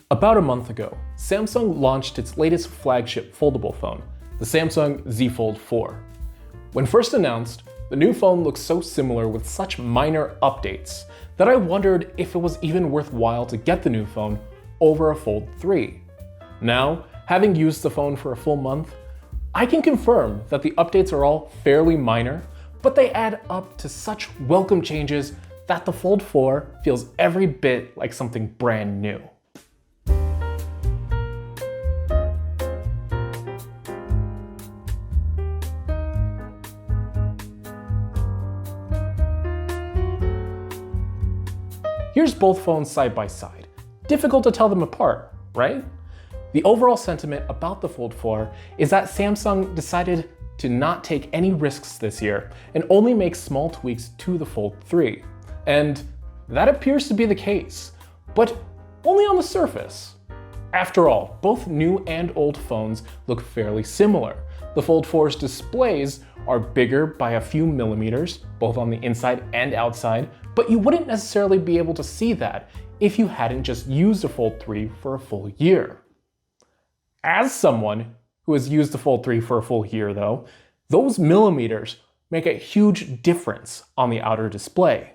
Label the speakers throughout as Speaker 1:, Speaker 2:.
Speaker 1: About a month ago, Samsung launched its latest flagship foldable phone, the Samsung Z Fold 4. When first announced, the new phone looks so similar with such minor updates that I wondered if it was even worthwhile to get the new phone over a Fold 3. Now, having used the phone for a full month, I can confirm that the updates are all fairly minor, but they add up to such welcome changes that the Fold 4 feels every bit like something brand new. Here's both phones side by side. Difficult to tell them apart, right? The overall sentiment about the Fold 4 is that Samsung decided to not take any risks this year and only make small tweaks to the Fold 3. And that appears to be the case, but only on the surface. After all, both new and old phones look fairly similar. The Fold 4's displays are bigger by a few millimeters, both on the inside and outside, but you wouldn't necessarily be able to see that if you hadn't just used the Fold 3 for a full year. As someone who has used the Fold 3 for a full year though, those millimeters make a huge difference on the outer display.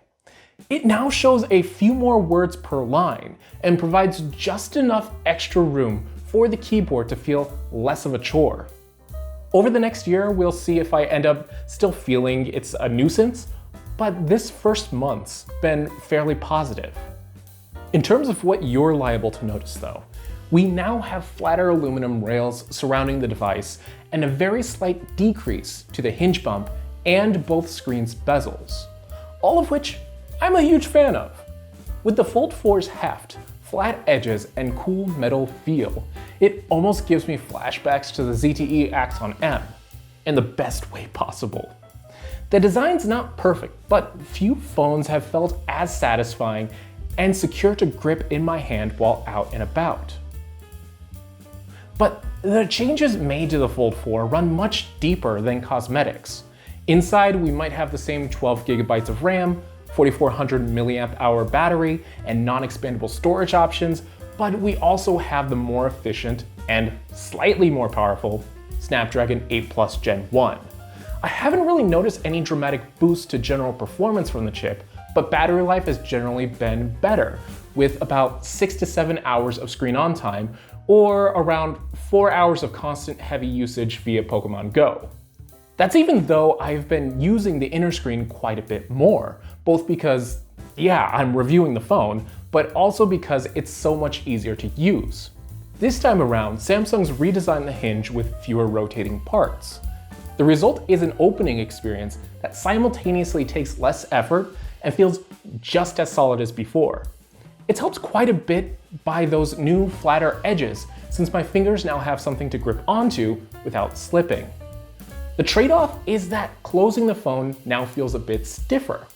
Speaker 1: It now shows a few more words per line and provides just enough extra room for the keyboard to feel less of a chore. Over the next year, we'll see if I end up still feeling it's a nuisance, but this first month's been fairly positive. In terms of what you're liable to notice though, we now have flatter aluminum rails surrounding the device and a very slight decrease to the hinge bump and both screens' bezels, all of which I'm a huge fan of. With the Fold 4's heft, flat edges, and cool metal feel, it almost gives me flashbacks to the ZTE Axon M, in the best way possible. The design's not perfect, but few phones have felt as satisfying and secure to grip in my hand while out and about. But the changes made to the Fold 4 run much deeper than cosmetics. Inside, we might have the same 12 gigabytes of RAM, 4400 milliamp hour battery, and non-expandable storage options, but we also have the more efficient and slightly more powerful Snapdragon 8 Plus Gen 1. I haven't really noticed any dramatic boost to general performance from the chip, but battery life has generally been better, with about 6 to 7 hours of screen on time, or around 4 hours of constant heavy usage via Pokemon Go. That's even though I've been using the inner screen quite a bit more, both because, yeah, I'm reviewing the phone, but also because it's so much easier to use. This time around, Samsung's redesigned the hinge with fewer rotating parts. The result is an opening experience that simultaneously takes less effort and feels just as solid as before. It's helped quite a bit by those new flatter edges, since my fingers now have something to grip onto without slipping. The trade-off is that closing the phone now feels a bit stiffer.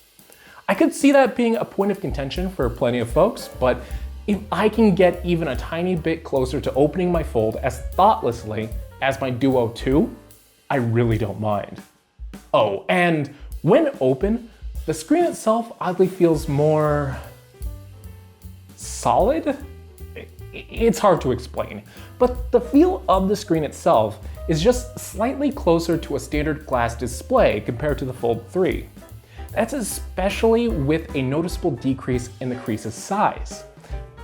Speaker 1: I could see that being a point of contention for plenty of folks, but if I can get even a tiny bit closer to opening my Fold as thoughtlessly as my Duo 2, I really don't mind. Oh, and when open, the screen itself oddly feels more solid? It's hard to explain, but the feel of the screen itself is just slightly closer to a standard glass display compared to the Fold 3. That's especially with a noticeable decrease in the crease's size.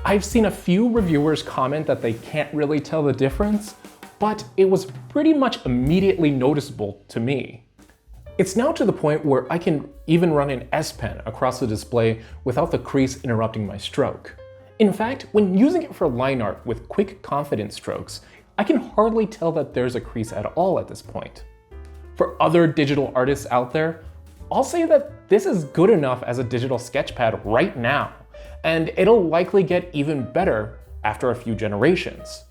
Speaker 1: I've seen a few reviewers comment that they can't really tell the difference, but it was pretty much immediately noticeable to me. It's now to the point where I can even run an S Pen across the display without the crease interrupting my stroke. In fact, when using it for line art with quick, confident strokes, I can hardly tell that there's a crease at all at this point. For other digital artists out there, I'll say that this is good enough as a digital sketchpad right now, and it'll likely get even better after a few generations.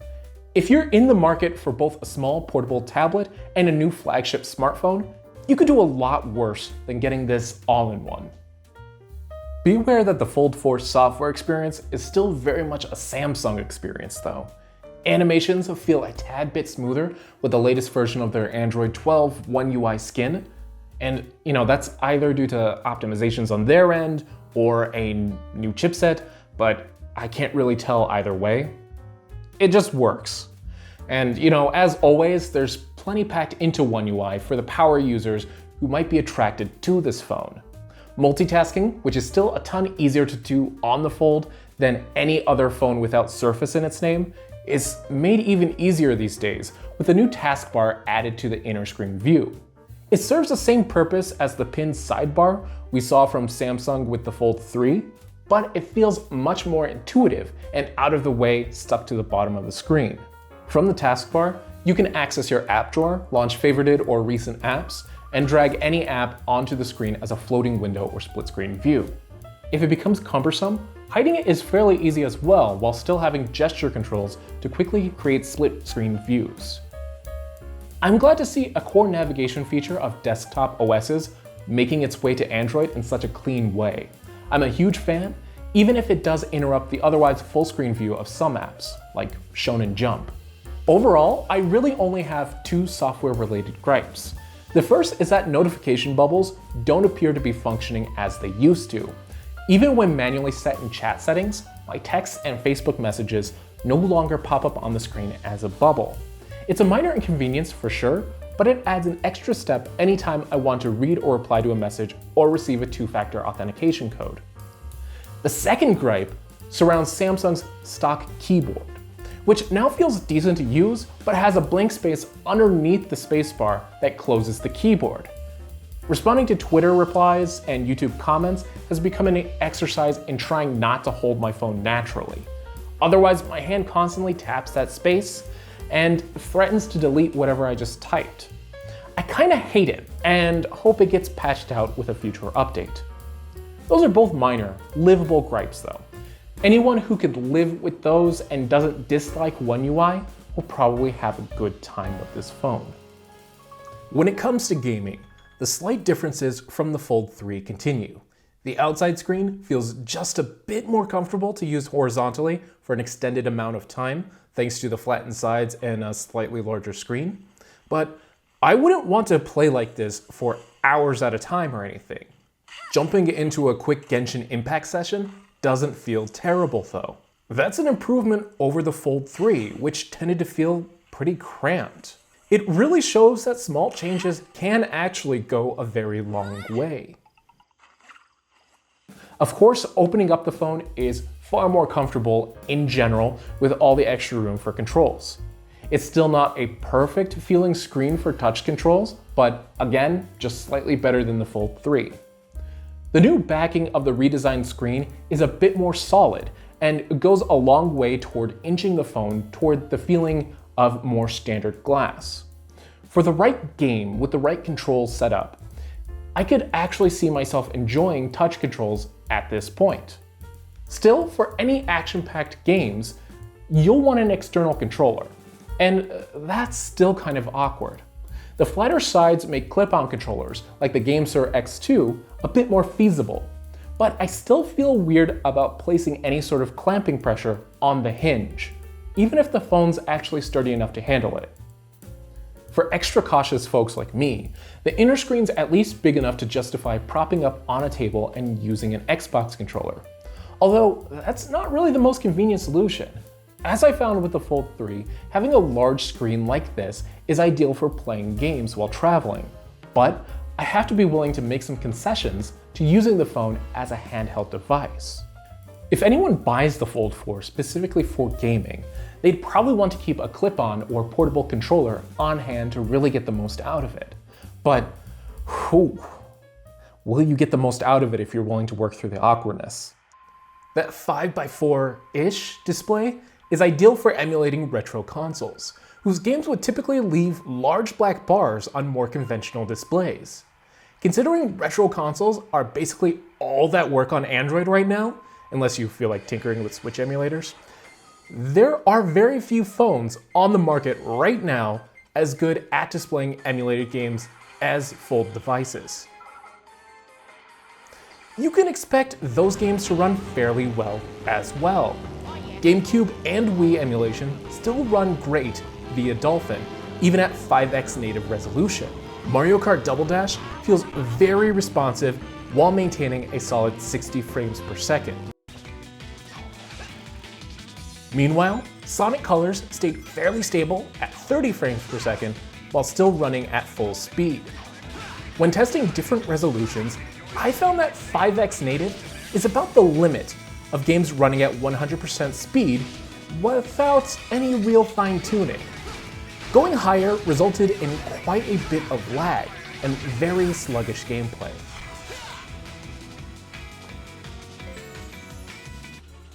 Speaker 1: If you're in the market for both a small portable tablet and a new flagship smartphone, you could do a lot worse than getting this all-in-one. Be aware that the Fold 4 software experience is still very much a Samsung experience though. Animations feel a tad bit smoother with the latest version of their Android 12 One UI skin, and that's either due to optimizations on their end or a new chipset, but I can't really tell either way. it just works. And as always, there's plenty packed into One UI for the power users who might be attracted to this phone. Multitasking, which is still a ton easier to do on the Fold than any other phone without Surface in its name, is made even easier these days with a new taskbar added to the inner screen view. It serves the same purpose as the pinned sidebar we saw from Samsung with the Fold 3, but it feels much more intuitive and out of the way, stuck to the bottom of the screen. From the taskbar, you can access your app drawer, launch favorited or recent apps, and drag any app onto the screen as a floating window or split screen view. If it becomes cumbersome, hiding it is fairly easy as well, while still having gesture controls to quickly create split screen views. I'm glad to see a core navigation feature of desktop OSs making its way to Android in such a clean way. I'm a huge fan, even if it does interrupt the otherwise full screen view of some apps, like Shonen Jump. Overall, I really only have two software-related gripes. The first is that notification bubbles don't appear to be functioning as they used to. Even when manually set in chat settings, my texts and Facebook messages no longer pop up on the screen as a bubble. It's a minor inconvenience for sure, but it adds an extra step anytime I want to read or reply to a message or receive a two-factor authentication code. The second gripe surrounds Samsung's stock keyboard, which now feels decent to use, but has a blank space underneath the spacebar that closes the keyboard. Responding to Twitter replies and YouTube comments has become an exercise in trying not to hold my phone naturally. Otherwise, my hand constantly taps that space and threatens to delete whatever I just typed. I kinda hate it and hope it gets patched out with a future update. Those are both minor, livable gripes though. Anyone who could live with those and doesn't dislike One UI will probably have a good time with this phone. When it comes to gaming, the slight differences from the Fold 3 continue. The outside screen feels just a bit more comfortable to use horizontally for an extended amount of time, thanks to the flattened sides and a slightly larger screen. But I wouldn't want to play like this for hours at a time or anything. Jumping into a quick Genshin Impact session doesn't feel terrible though. That's an improvement over the Fold 3, which tended to feel pretty cramped. It really shows that small changes can actually go a very long way. Of course, opening up the phone is far more comfortable in general with all the extra room for controls. It's still not a perfect feeling screen for touch controls, but again, just slightly better than the Fold 3. The new backing of the redesigned screen is a bit more solid and goes a long way toward inching the phone toward the feeling of more standard glass. For the right game with the right controls set up, I could actually see myself enjoying touch controls at this point. Still, for any action-packed games, you'll want an external controller, and that's still kind of awkward. The flatter sides make clip-on controllers, like the GameSir X2, a bit more feasible, but I still feel weird about placing any sort of clamping pressure on the hinge, even if the phone's actually sturdy enough to handle it. For extra cautious folks like me, the inner screen's at least big enough to justify propping up on a table and using an Xbox controller. Although, that's not really the most convenient solution. As I found with the Fold 3, having a large screen like this is ideal for playing games while traveling, but I have to be willing to make some concessions to using the phone as a handheld device. If anyone buys the Fold 4 specifically for gaming, they'd probably want to keep a clip-on or portable controller on hand to really get the most out of it. But, will you get the most out of it if you're willing to work through the awkwardness? That 5x4-ish display is ideal for emulating retro consoles, whose games would typically leave large black bars on more conventional displays. Considering retro consoles are basically all that work on Android right now, unless you feel like tinkering with Switch emulators, there are very few phones on the market right now as good at displaying emulated games as Fold devices. You can expect those games to run fairly well as well. GameCube and Wii emulation still run great via Dolphin, even at 5x native resolution. Mario Kart Double Dash feels very responsive while maintaining a solid 60 frames per second. Meanwhile, Sonic Colors stayed fairly stable at 30 frames per second while still running at full speed. When testing different resolutions, I found that 5x native is about the limit of games running at 100% speed without any real fine-tuning. Going higher resulted in quite a bit of lag and very sluggish gameplay.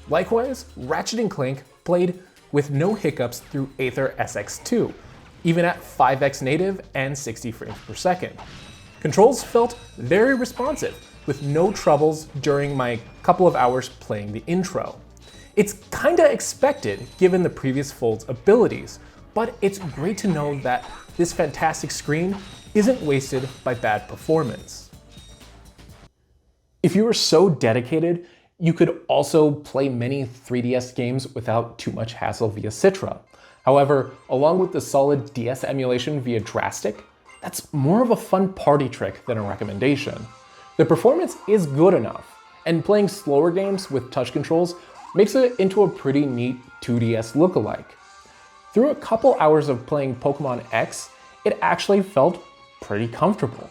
Speaker 1: Likewise, Ratchet & Clank played with no hiccups through Aether SX2, even at 5x native and 60 frames per second. Controls felt very responsive, with no troubles during my couple of hours playing the intro. It's kinda expected given the previous Fold's abilities, but it's great to know that this fantastic screen isn't wasted by bad performance. If you were so dedicated, you could also play many 3DS games without too much hassle via Citra. However, along with the solid DS emulation via Drastic, that's more of a fun party trick than a recommendation. The performance is good enough, and playing slower games with touch controls makes it into a pretty neat 2DS lookalike. Through a couple hours of playing Pokemon X, it actually felt pretty comfortable.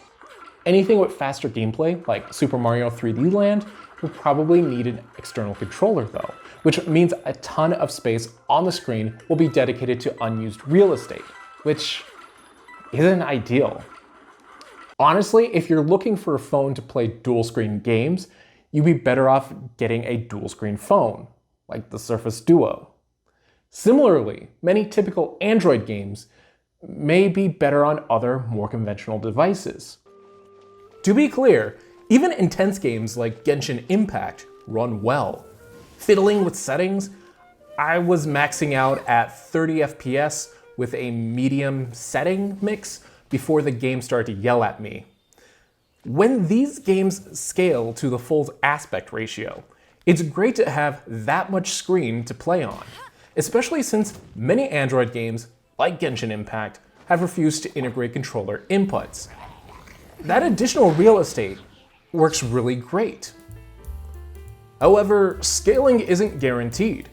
Speaker 1: Anything with faster gameplay, like Super Mario 3D Land, will probably need an external controller though, which means a ton of space on the screen will be dedicated to unused real estate, which isn't ideal. Honestly, if you're looking for a phone to play dual screen games, you'd be better off getting a dual screen phone, like the Surface Duo. Similarly, many typical Android games may be better on other, more conventional devices. To be clear, even intense games like Genshin Impact run well. Fiddling with settings, I was maxing out at 30 FPS with a medium setting mix before the game started to yell at me. When these games scale to the full aspect ratio, it's great to have that much screen to play on, especially since many Android games, like Genshin Impact, have refused to integrate controller inputs. That additional real estate works really great. However, scaling isn't guaranteed.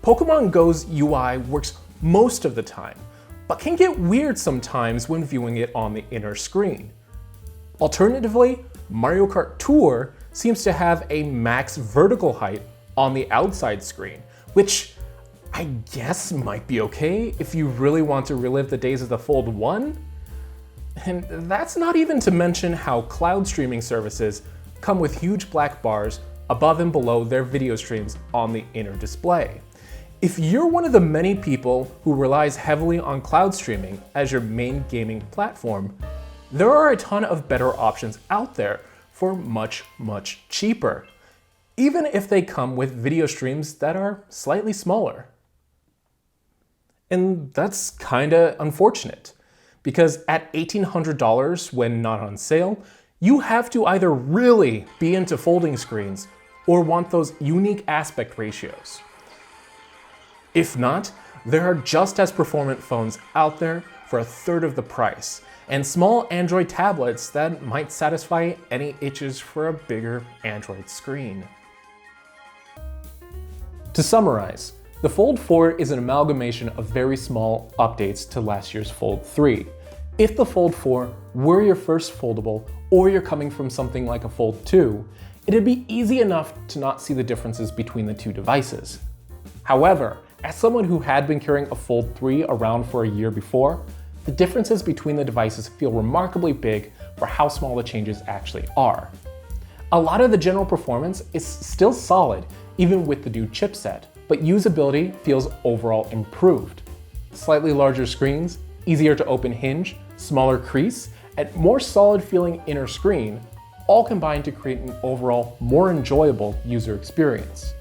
Speaker 1: Pokemon Go's UI works most of the time, but can get weird sometimes when viewing it on the inner screen. Alternatively, Mario Kart Tour seems to have a max vertical height on the outside screen, which I guess might be okay if you really want to relive the days of the Fold 1. And that's not even to mention how cloud streaming services come with huge black bars above and below their video streams on the inner display. If you're one of the many people who relies heavily on cloud streaming as your main gaming platform, there are a ton of better options out there for much, much cheaper, even if they come with video streams that are slightly smaller. And that's kinda unfortunate, because at $1,800 when not on sale, you have to either really be into folding screens or want those unique aspect ratios. If not, there are just as performant phones out there for a third of the price, and small Android tablets that might satisfy any itches for a bigger Android screen. To summarize, the Fold 4 is an amalgamation of very small updates to last year's Fold 3. If the Fold 4 were your first foldable, or you're coming from something like a Fold 2, it'd be easy enough to not see the differences between the two devices. However, as someone who had been carrying a Fold 3 around for a year before, the differences between the devices feel remarkably big for how small the changes actually are. A lot of the general performance is still solid, even with the new chipset, but usability feels overall improved. Slightly larger screens, easier to open hinge, smaller crease, and more solid feeling inner screen all combine to create an overall more enjoyable user experience.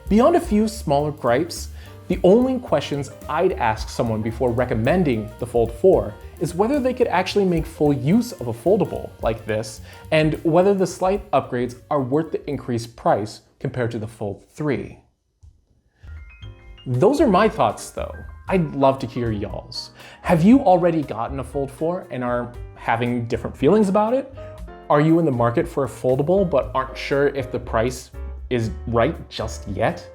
Speaker 1: Beyond a few smaller gripes, the only questions I'd ask someone before recommending the Fold 4 is whether they could actually make full use of a foldable like this, and whether the slight upgrades are worth the increased price compared to the Fold 3. Those are my thoughts though. I'd love to hear y'all's. Have you already gotten a Fold 4 and are having different feelings about it? Are you in the market for a foldable but aren't sure if the price is right just yet?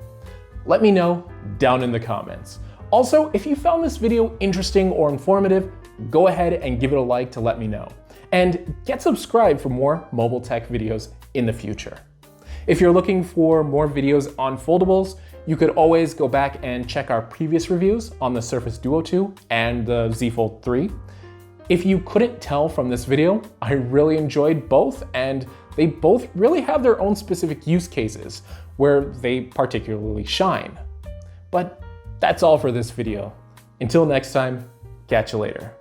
Speaker 1: Let me know down in the comments. Also, if you found this video interesting or informative, go ahead and give it a like to let me know. And get subscribed for more mobile tech videos in the future. If you're looking for more videos on foldables, you could always go back and check our previous reviews on the Surface Duo 2 and the Z Fold 3. If you couldn't tell from this video, I really enjoyed both, and they both really have their own specific use cases where they particularly shine. But that's all for this video. Until next time, catch you later.